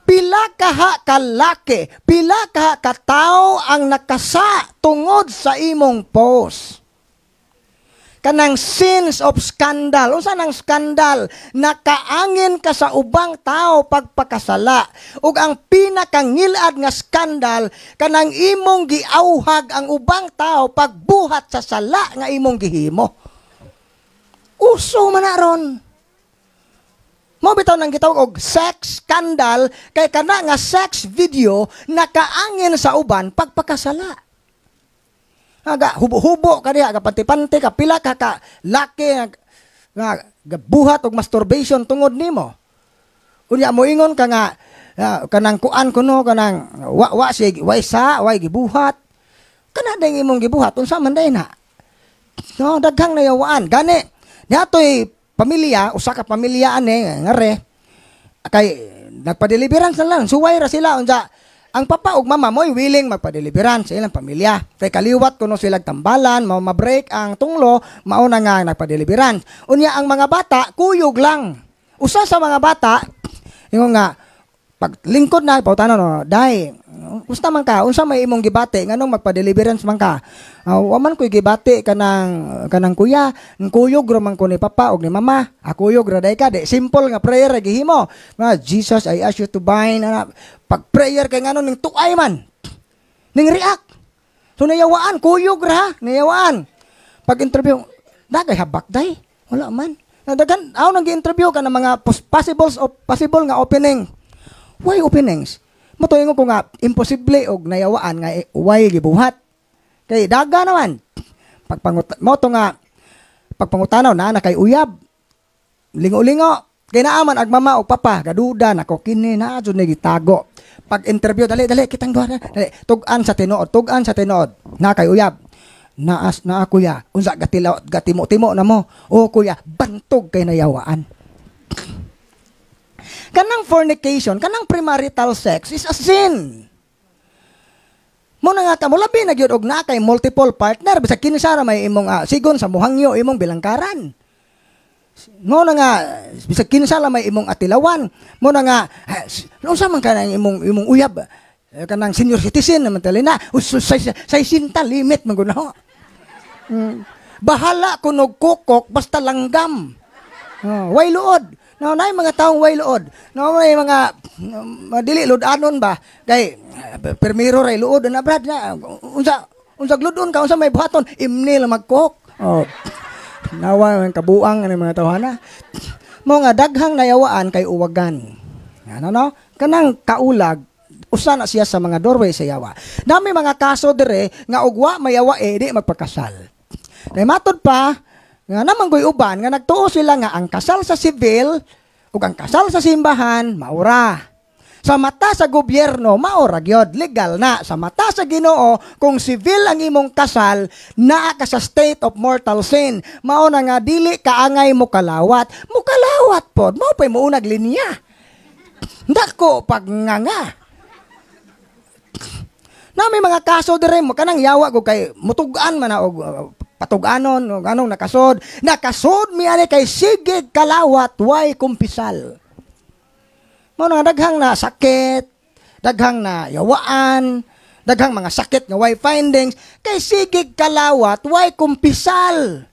Pila kaha kalaki, pila kaha katao ang nakasa tungod sa imong post. Kanang sins of scandal. Unsa nang scandal? Nakaangin ka sa ubang tao pagpakasala. Ug ang pinakangilad nga scandal, kanang imong giauhag ang ubang tao pagbuhat sa sala nga imong gihimo. Uso man aron. Mo bitaw nang gitawag og sex scandal kay kana nga sex video nakaangin sa uban pagpakasala. Aga hubo-hubo ka diha, kapante-pante ka, pila ka laki nga buhat og masturbation tungod nimo. Unya mo ingon ka nga kanang kuan kuno kanang wa siya way gibuhat. Kana ding imong gibuhat unsa man day na. No, daghang nayawaan. Gani niatoy pamilya, usa ka pamilya ani ngare kay nagpa-deliverance lang. Suway ra sila unsa. Ang papa ug mama mo'y willing magpa-deliveran sa ilang pamilya. Kay kaliwat kuno sila tambalan, ma-break ang tunglo, mao na nga nagpa-deliveran. Unya ang mga bata kuyog lang. Usa sa mga bata ingon nga pag lingkod na pautanon no, dai Usta man ka, unsa may imong gibati nganong magpa-deliverance man ka. Wa man koy gibati kanang kuya, kuyog ra man ko ni papa ug ni mama. Akuyog ra day ka, di simple nga prayer ra gihimo. Jesus, I ask you to bind pag prayer kay nganon ning tuay man. Ning react. So nayawaan, kuyog ra, nayawaan. Pag interview, dagay habak day. Wala man. Nadagan, nang gi-interview ka ng mga possible nga opening. Why openings? Motoy ko nga imposible og nayawaan nga why gibuhat. Kay daga naman. Pagpangutanaw na kay uyab. Lingo-lingo. Kay naaman agmama og papa gaduda nako kini na jud ni gitago. Pag interview dali kitang duha dali tugan sa tinuod na kay uyab. Naas na kuya unsa gatimo-timo na mo. O kuya bantog kay nayawaan. Kanang fornication, kanang premarital sex is a sin. Muna nga ka, mulabi na gyud og na kay multiple partner, bisag kinsa ra may imong sigon sa muhangyo imong bilangkaran. Muna nga, bisag kinsa ra may imong atilawan. Muna nga, unsa man kanang imong uyab, kanang senior citizen naman tali na, sa sinta limit man gunaw. Bahala kunog kukok basta langgam. Way luod. No, na mga taong way luod. No, may mga madili ludanon ba? Kay permiro ray luod na brad na. Unsa ludon ka unsa may buhaton imni lang magkok. Nawa man kabuang ani mga tawhana. Mo nga daghang nayawaan kay uwagan. Ano no? Kanang kaulag usa na siya sa mga doorway sa yawa. Dami mga kaso dire nga ugwa mayawa di magpakasal. Kay matod pa nga naman goy uban nga nagtuo sila nga ang kasal sa sibil ug ang kasal sa simbahan maura. Sa mata sa gobyerno maura gyud legal na. Sa mata sa Ginoo kung sibil ang imong kasal naa ka sa state of mortal sin. Mao na nga dili kaangay mo kalawat. Mo kalawat pod mao pay muunag linya. Dako pagnganga. Na may mga kaso dire mo kanang yawa ko kay mutugan man na og patuganon o anong nakasod mi ani kay sigig kalawat way kumpisal. Mo nga daghang na sakit, daghang na yawaan, daghang mga sakit nga way findings kay sigig kalawat way kumpisal.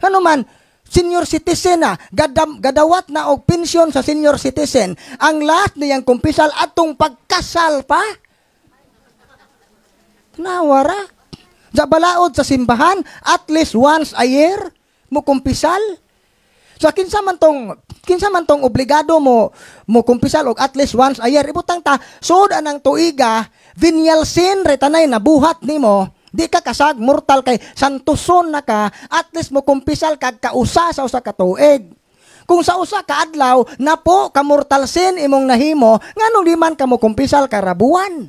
Ano man senior citizen na gadawat na og pensyon sa senior citizen ang lahat niyang kumpisal atong pagkasal pa. Nawara. Sa balaod sa simbahan, at least once a year, mo kumpisal. So, kinsa man tong obligado mo kumpisal og at least once a year. Ibutang ta, sud anang tuiga, venial sin, retanay na buhat nimo, di ka kasag, mortal kay santuson na ka, at least mo kumpisal kag kausa sa usa ka tuig. Kung sa usa ka adlaw, na po, ka mortal sin imong nahimo, nganong di man ka mo kumpisal karabuan.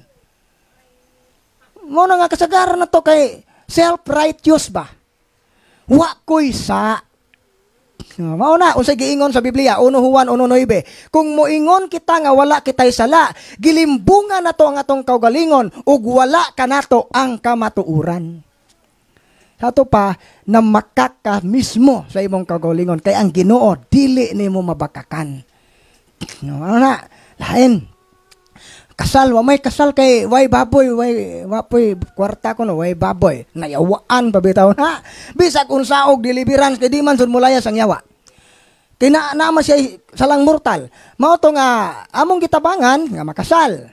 Mo na nga kasagaran na to kay self-righteous ba? Wa koy sa. Mao na unsay giingon sa Biblia 1 Juan 1:9. Kung moingon kita nga wala kitay sala, gilimbungan nato ang atong kaugalingon ug wala kanato ang kamatuoran. Sato pa na makaka mismo sa imong kaugalingon kay ang Ginoo dili nimo mabakakan. Ano na lain. Kasal, may kasal kay way baboy, wapoy kwarta ko no, way baboy. Nayawaan pa bitaw na. Bisag unsaog deliverance kay di man sud mulayas ang yawa. Kay naama siya salang mortal. Mao to nga among gitabangan nga makasal.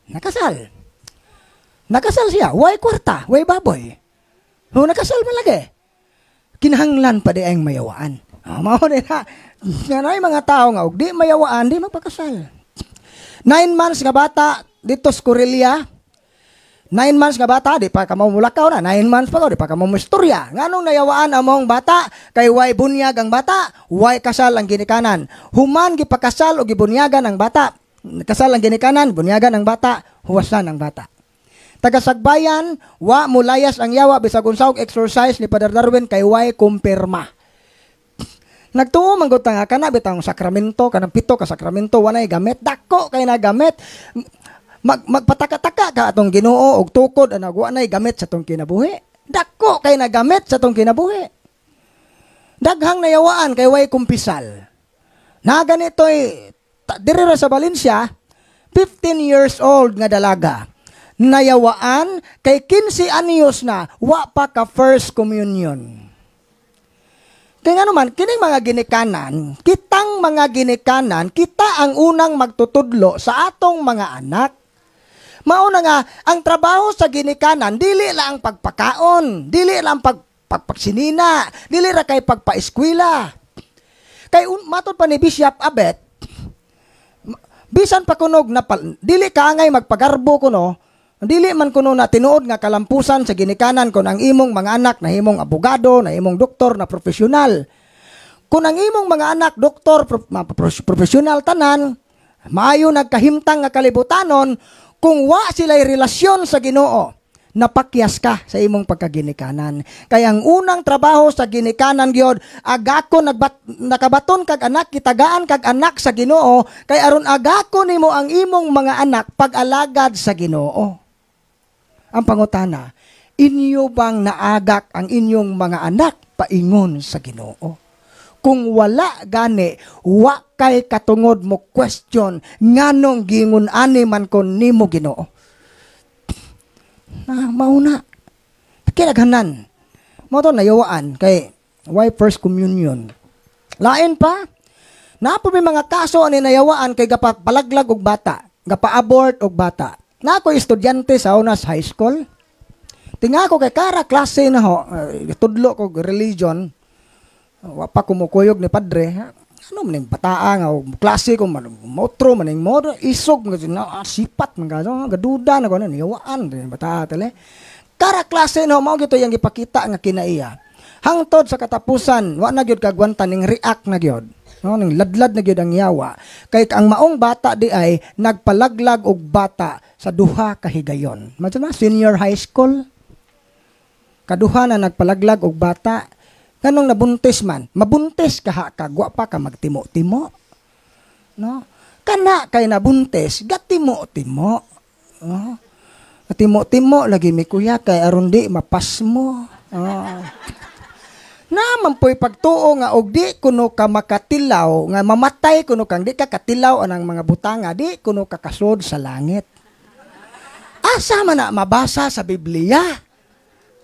Nakasal siya, way kwarta, way baboy. No nakasal man lagi. Kinahanglan pa di ang mayawaan. Mao din na. Nga mga tao nga og di mayawaan, di magpakasal. 9 months nga bata dito sa Corelia. 9 months nga bata di pa ka mamulakaw na. 9 months pa ko di pa ka mamustorya. Nganong nayawaan among bata kay way bunyag ang bata, way kasal ang ginikanan. Human gipakasal o gibunyagan ang bata. Kasal ang ginikanan, bunyagan ang bata, huwasan ang bata. Tagasagbayan, wa mulayas ang yawa bisag unsaog exercise ni Father Darwin kay way kumpirma. Nagtuo manggut nga kana bitang sakramento kanang 7 ka sakramento wanay gamit dako kay nagamit magpataka-taka ka atong Ginoo og tukod ana wanay gamit sa tong kinabuhi dako kay nagamit sa tong kinabuhi daghang nayawaan kay way kumpisal na ganitoy diri ra sa Valencia 15 years old nga dalaga nayawaan kay 15 anyos na wa pa ka first communion. Kaya nga naman, kining mga ginikanan, kitang mga ginikanan, kita ang unang magtutudlo sa atong mga anak. Mauna nga, ang trabaho sa ginikanan, dili lang pagpakaon, dili lang pagpagsinina, dili ra kay pagpaeskwela. Kay matod pa ni Bishop Abet, bisan pa kunog na dili ka angay magpagarbo kuno, dili man kuno na tinuod nga kalampusan sa ginikanan kung ang imong mga anak na himong abogado, na himong doktor na profesional. Kung ang imong mga anak doktor, profesional tanan, maayo nagkahimtang nga kalibutanon, kung wa sila'y relasyon sa Ginoo, napakyas ka sa imong pagkaginikanan. Kaya ang unang trabaho sa ginikanan gyud, agako nakabaton kag anak, kitagaan kag anak sa Ginoo, kay aron agako nimo ang imong mga anak pag-alagad sa Ginoo. Ang pangutana, inyo bang naagak ang inyong mga anak paingon sa Ginoo? Kung wala gani, wa kay katungod mo question, nganong gingun ani man kon nimo Ginoo? Mauna. Kinaghanan. Mo to nayawaan kay why first communion. Lain pa, napo may mga kaso ani nayawaan kay gapalaglag og bata, gapa-abort og bata. Na ako estudyante sa unas high school. Tinga ko kay kara klase na ho, tudlo ko religion. Wa pa kumukuyog ni padre. Ano man yung bataa nga, klase ko man, motro man yung modo, isog, sipat, gaduda na ko, niyawaan, bataa tali. Kara klase na, mao gito yung ipakita nga kinaiya. Hangtod sa katapusan, wa na gyud kagwanta ning react na gyud. No, ning ladlad na gyud ang yawa. Kay ang maong bata di ay nagpalaglag og bata sa duha ka higayon. Madto na senior high school. Kaduha na nagpalaglag og bata. Kanong nabuntis man, mabuntis ka kagwa pa ka magtimo-timo. No? Kana kay nabuntis, gatimo-timo. No? Gatimo-timo lagi mi kuya kay aron di mapas mo. Naman po'y pagtuo nga og di kuno ka makatilaw, nga mamatay kuno kang di ka katilaw anang mga butanga, di kuno ka kasod sa langit. Asa man na mabasa sa Biblia?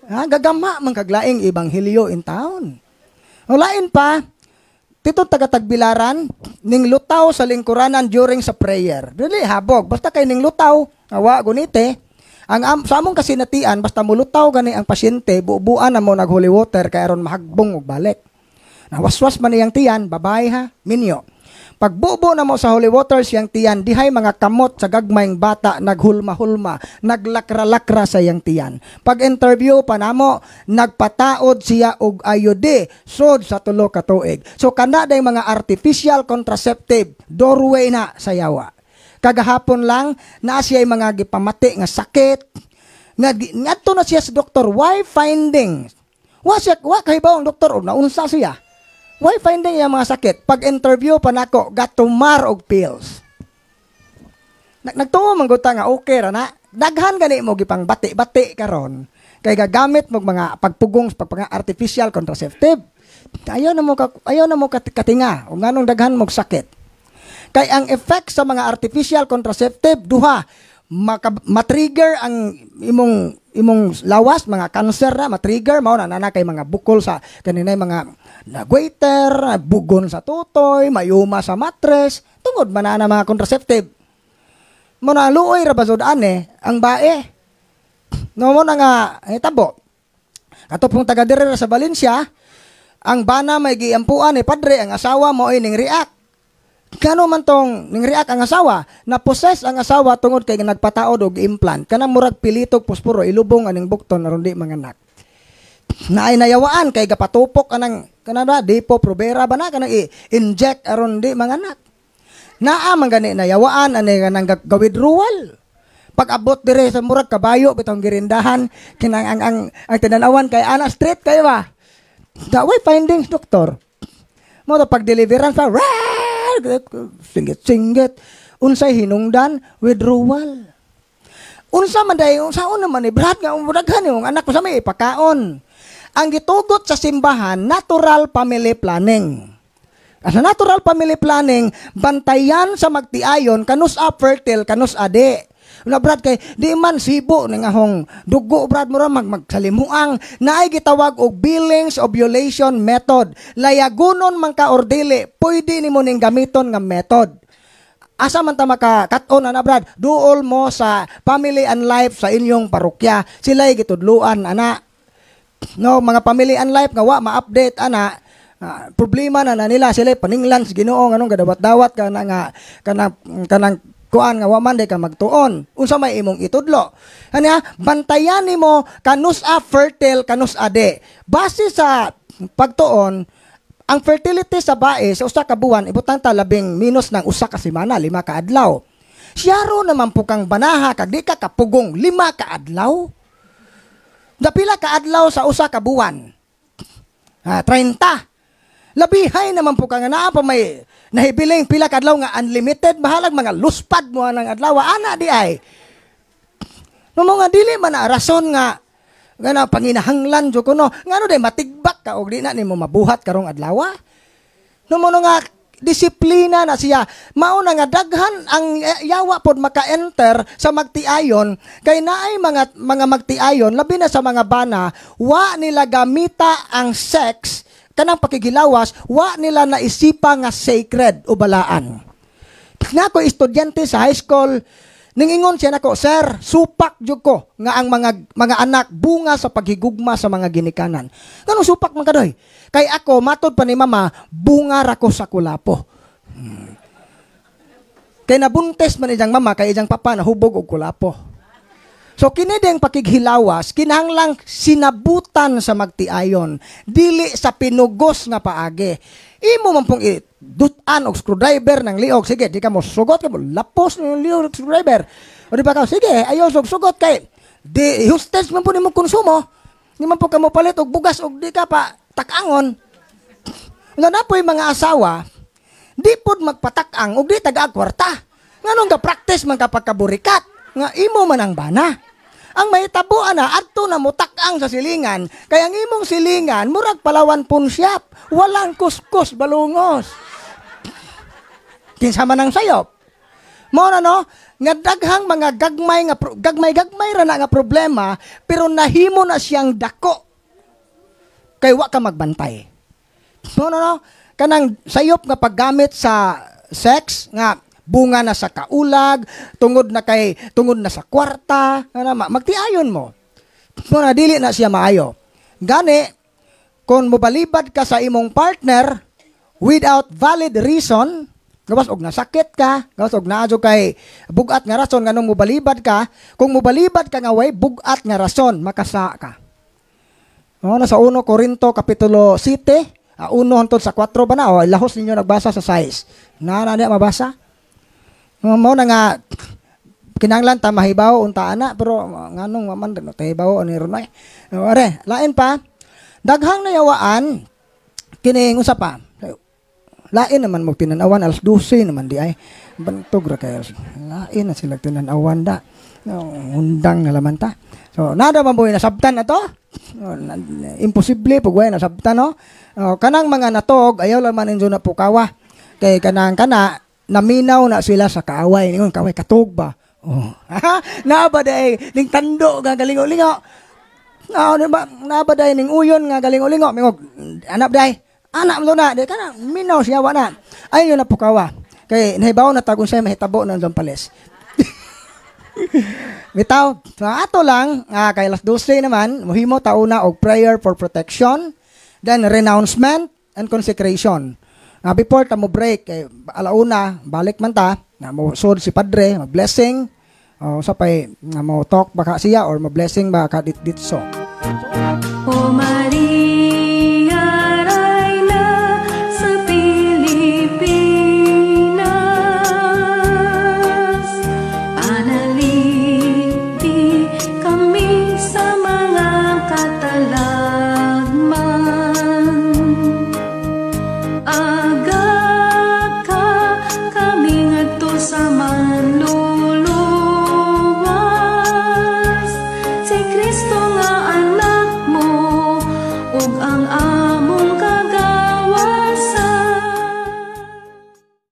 Gagama man kaglaing ebanghelyo in town. Lain pa, tito taga-Tagbilaran, ning lutaw sa lingkuranan during sa prayer. Dili habog, basta kay ning lutaw, awa gunite, ang sa among kasinatian, basta mulutaw gani ang pasyente, buubuan na mo nag-holy water, kaya aron mahagbong og balik. Nawaswas man niyang tiyan, babae ha, minyo. Pagbubo na mo sa holy water siyang tiyan, dihay mga kamot sa gagmayng bata, naghulma-hulma, naglakra-lakra sa iyang tiyan. Pag-interview pa namo, nagpataod siya og ayode, sod sa 3 ka tuig. So kana day mga artificial contraceptive, doorway na sa yawa. Kagahapon lang, na siya ay mga gipamati nga sakit. Ngadto na siya sa doktor, why findings? Wa kahibaw ang doktor, naunsa siya. Why finding yung mga sakit? Pag-interview pa nako, gatumar og pills. Nagtuo man guta nga okay ra na. Daghan gani mo gipang bati-bati karon. Kay gagamit mo mga pagpugong pagpanga artificial contraceptive. Ayaw na mo katinga o nganong daghan mo sakit. Kay ang effect sa mga artificial contraceptive duha, matrigger ang imong lawas, mga cancer na matrigger mao na kay mga bukol sa kaninay mga nagwaiter, bugon sa tutoy, mayuma sa mattress, tungod man na mga contraceptive. Mo na luoy ra basod ane ang bae. No mo na nga tabo. Katong taga dire sa Valencia, ang bana may giampuan ni padre, ang asawa mo ay ning react. Kano man tong ning react ang asawa, na possess ang asawa tungod kay nagpataod og implant. Kanang murag pilitog posporo ilubong aning bukton aron di manganak. Naay nayawaan kay gapatupok anang kanada depo provera ba na kanang i-inject aron di manganak. Naa man gani nayawaan ani kanang gawidruwal. Pag abot dire sa murag kabayo bitong girindahan kinang ang tinanawan kay ana straight kay ba. Daway findings doktor. Mo pag deliveran pa singgit unsay hinungdan withdrawal. Unsa man day unsaon naman ni brad nga daghan yung anak ko sa may ipakaon. Ang gitugot sa simbahan natural family planning. Sa natural family planning bantayan sa magtiayon kanus a fertile kanus ade. Una brad kay di man sibo ning ahong dugo brad mo ra magsalimuang naay gitawag og Billings ovulation method. Layagunon man ka or dili, pwede nimo ning gamiton nga method. Asa man ta maka-cut-on na brad, duol mo sa Family and Life sa inyong parokya. Sila'y gitudluan ana. No, mga Family and Life nga wa ma-update ana. Problema na nila sila paninglan sa Ginoo nganong gadawat-dawat ka na nga kanang kuan nga wa man day ka magtuon. Unsa may imong itudlo? Anya, bantayan nimo kanus a fertile kanus ade. Base sa pagtuon, ang fertility sa bae sa usa ka buwan ibutang ta labing minus ng usa ka semana, 5 ka adlaw. Siyaro naman po kang banaha kag di ka kapugong 5 ka adlaw. Dapila ka adlaw sa usa ka buwan? 30. Labihay naman po ka nga naa pa may nahibiling pila ka adlaw nga unlimited, bahalag mga luspad mo ng adlaw ana di ay. No mga dili man na rason nga nga panginahanglan jud kuno ngano day matigbak ka og di na nimo mabuhat karong adlaw. No mo nga disiplina na siya, mao na nga daghan ang yawa pod maka-enter sa magtiayon kay naay mga magtiayon labi na sa mga bana wa nila gamita ang sex kanang pakigilawas, wa nila naisipa nga sacred o balaan. Nga ko estudyante sa high school, ningingon siya nako, sir, supak jud ko nga ang mga anak bunga sa paghigugma sa mga ginikanan. Ganun supak man kadoy. Kay ako matod pa ni mama, bunga ra ko sa kulapo. Kay nabuntes man ijang mama kay ijang papa nahubog og kulapo. So kini ding pakighilawas kinahanglang sinabutan sa magtiayon, dili sa pinugos nga paagi. Imo man pong dutan og screwdriver ng liog, sige, di ka mo sugot ka mo lapos ng liog screwdriver. O di ba ka, sige, ayaw sugot kay di hostage man po nimo konsumo. Di man po ka mo palit og bugas og di ka pa takangon. Nga na po yung mga asawa, di po magpatakang og di taga-kwarta. Nganong ka practice man kapag kaburikat, nga imo man ang bana. Ang mahitabuan na, adto na mo takang sa silingan, kaya ang imong silingan, murag palawan punsyap, walang kuskus balungos. Kinsa man ang sayop. Mo na no, nga daghang mga gagmay ra na nga problema, pero nahimo na siyang dako. Kay wa ka magbantay. Mo na no, kanang sayop nga paggamit sa sex nga bunga na sa kaulag, tungod na sa kwarta, magtiayon mo. Muna dili na siya maayo. Gani, kung mobalibad ka sa imong partner without valid reason, gawas og nasakit ka, gawas og naadyo kay bugat nga rason nganong mobalibad ka, kung mobalibad ka nga way bugat nga rason, makasa ka. Nasa 1 Corinto kapitulo 7, 1 hangtod sa 4 ba na? O, lahos ninyo nagbasa sa 6. Na mabasa? Mo na nga kinahanglan ta mahibaw unta ana pero nganong man tahibaw ani ron ay. Ore, lain pa. Daghang nayawaan kining usa pa. Lain naman mo tinanawan alas 12 naman di ay. Bantog ra kay lain na sila tinanawan da. Undang na laman ta. So nada man boy nasabtan ato. Imposible pug way nasabtan no. Kanang mga natog ayaw lang man injo na pukawa. Kay kanang kana naminaw na sila sa kaaway. Ningon, kaaway katog ba? Oh. Nabaday, ning tando nga galingo-lingo. Nabaday, ning uyon nga galingo-lingo. Mingog, anak day. Anak mo na. Di ka na, minaw siya na. Ayun na po kawa. Kaya nahibaw na tagong siya mahitabo ng Zompales. Bitaw, ato lang, kay alas 12 naman, muhimo tauna og prayer for protection, then renouncement and consecration. Before ta mo break, alauna, balik man ta, na mo sod si Padre, mag-blessing, o sapay, na mo talk baka siya, or mag-blessing baka dit so.